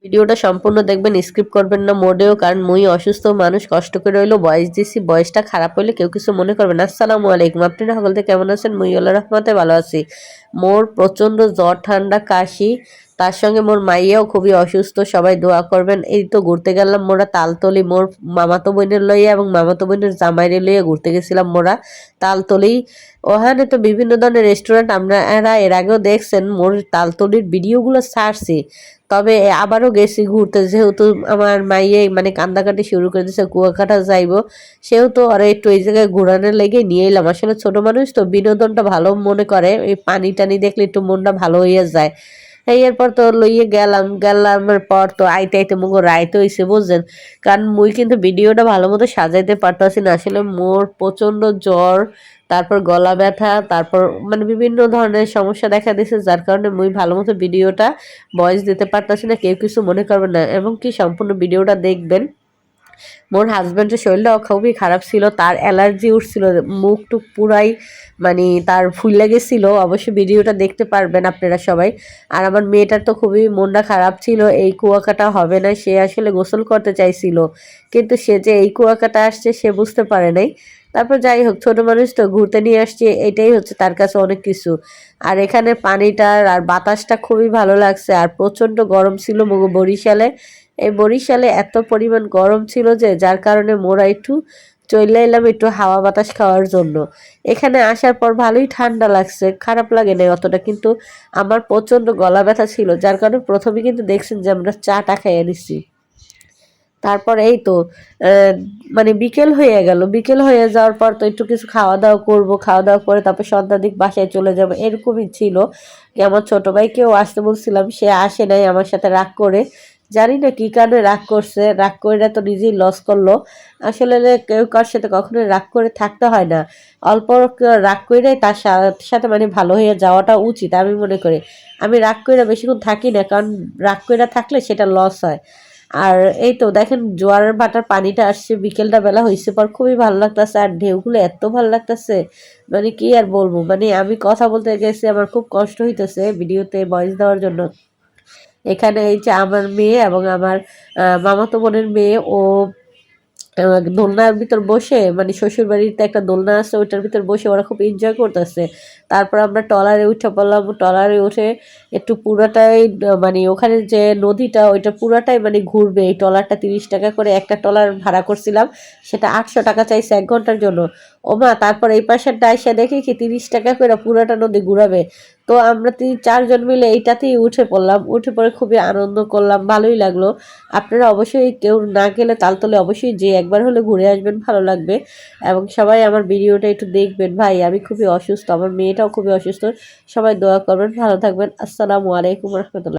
ভিডিওটা সম্পূর্ণ দেখবেন, স্কিপ করবেন না মোটেও, কারণ মুই অসুস্থ মানুষ, কষ্ট করে হইলো ভয়েস দিছি, ভয়েসটা খারাপ হইলে কেউ কিছু মনে করবেন না। আসসালামু আলাইকুম, আপনারা সকলতে কেমন আছেন? মুই আল্লাহর রহমতে ভালো আছি। মোর প্রচন্ড জ্বর, ঠান্ডা, কাশি, তার সঙ্গে মোর মাইয়াও খুবই অসুস্থ, সবাই দোয়া করবেন। এই তো ঘুরতে গেলাম মোরা তালতলি, মোর মামাতো বোনের লইয়া এবং মামাতো বোনের জামাইরে লইয়া ঘুরতে গেছিলাম মোরা তালতলি। ওখানে তো বিভিন্ন ধরনের রেস্টুরেন্ট, আমরা এর আগেও দেখছেন মোর তালতলির ভিডিওগুলো ছাড়ছি। তবে আবারও গেছি ঘুরতে, যেহেতু আমার মাইয়ে মানে কান্দাকাটি শুরু করে দিয়েছে, কুয়াকাটা যাইবো, সেহেতু ওরা একটু এই জায়গায় ঘোরানোর লেগে নিয়ে এলাম। আসলে ছোট মানুষ তো বিনোদনটা ভালো মনে করে, এই পানি টানি দেখলে একটু মনটা ভালো হইয়া যায়। এরপর তো লইয়ে গেলামের পর তো আইতে আইতে মুগো রাইতে হইছে, বুঝছেন। কারণ মুই কিন্তু ভিডিওটা ভালো মতো সাজাইতে পারতাছি না, আসলে মোর প্রচন্ড জ্বর, তারপর গলা ব্যথা, তারপর মানে বিভিন্ন ধরনের সমস্যা দেখা দিয়েছে, যার কারণে মুই ভালো মতো ভিডিওটা ভয়েস দিতে পারতাছি না। কেউ কিছু মনে করবেন না এবং কি সম্পূর্ণ ভিডিওটা দেখবেন। মোর হাজব্যান্ডের শরীরটাও খুবই খারাপ ছিল, তার অ্যালার্জি উঠছিল, মুখ টুক পুরাই মানে তার ফুলে গেছিল। অবশ্যই ভিডিওটা দেখতে পারবেন আপনারা সবাই। আর আমার মেয়েটার তো খুবই মনটা খারাপ ছিল, এই কুয়াকাটা হবে না, সে আসলে গোসল করতে চাইছিল, কিন্তু সে যে এই কুয়াকাটা আসছে সে বুঝতে পারে নাই। তারপর যাই হোক, ছোট মানুষ তো ঘুরতে নিয়ে আসছে, এটাই হচ্ছে তার কাছে অনেক কিছু। আর এখানে পানিটার আর বাতাসটা খুবই ভালো লাগছে। আর প্রচন্ড গরম ছিল বরিশালে। এই বরিশালে এত পরিমাণ গরম ছিল যে, যার কারণে মোরা একটু চলে এলাম একটু হাওয়া বাতাস খাওয়ার জন্য। এখানে আসার পর ভালোই ঠান্ডা লাগছে, খারাপ লাগে না অতটা, কিন্তু আমার প্রচন্ড গলা ব্যথা ছিল, যার কারণে প্রথমে কিন্তু দেখছেন যে আমরা চাটা খাইয়ে নিছি। তারপর এই তো আহ, মানে বিকেল হয়ে গেল, বিকেল হয়ে যাওয়ার পর তো একটু কিছু খাওয়া দাওয়া করবো, খাওয়া দাওয়া করে তারপর সন্ধ্যার দিক বাসায় চলে যাবো, এরকমই ছিল। কি আমার ছোট ভাইকেও আসতে বলছিলাম, সে আসে নাই, আমার সাথে রাগ করে, জানি না কি কারণে রাগ করছে, রাগ করে তো নিজেই লস করলো। আসলে কেউ কার সাথে কখনো রাগ করে থাকতে হয় না, অল্প রাগ করে তার সাথে মানে ভালো হয়ে যাওয়াটা উচিত আমি মনে করি। আমি রাগ করে বেশিক্ষণ থাকি না, কারণ রাগ করে থাকলে সেটা লস হয়। আর এই তো দেখেন জোয়ারের ভাটার পানিটা আসছে, বিকেলটা বেলা হয়েছে পর খুবই ভালো লাগতেছে, আর ঢেউগুলো এত ভালো লাগতেছে, মানে কি আর বলবো। মানে আমি কথা বলতে গেছি, আমার খুব কষ্ট হইতেছে ভিডিওতে ভয়েস দেওয়ার জন্য। এখানে এই যে আমার মেয়ে এবং আমার মামাতো বোনের মেয়ে, ও দোলনার ভিতর বসে, মানে শ্বশুর বাড়িতে একটা দোলনা আছে, ওইটার ভিতর বসে ওরা খুব এনজয় করতেছে। তারপর আমরা ট্রলারে উঠে পড়লাম, ট্রলারে উঠে একটু পুরাটাই মানে ওখানে যে নদীটা ওইটা পুরাটাই মানে ঘুরবে, এই ট্রলারটা 30 টাকা করে একটা ট্রলার ভাড়া করছিলাম, সেটা 800 টাকা চাইছে 1 ঘন্টার জন্য। ওমা, তারপর এই পাশের ডাইসা দেখি কি 30 টাকা করে পুরাটা নদী ঘুরাবে। তো আমরা 4জন মিলে এইটাতেই উঠে পড়লাম, উঠে পড়ে খুবই আনন্দ করলাম, ভালোই লাগলো। আপনারা অবশ্যই কেউ না গেলে তালতলে অবশ্যই যে একবার হলে ঘুরে আসবেন, ভালো লাগবে। এবং সবাই আমার ভিডিওটা একটু দেখবেন। ভাই আমি খুবই অসুস্থ, আমার মেয়েটাও খুবই অসুস্থ, সবাই দোয়া করবেন, ভালো থাকবেন। আসসালামু আলাইকুম রহমতুল্লাহ।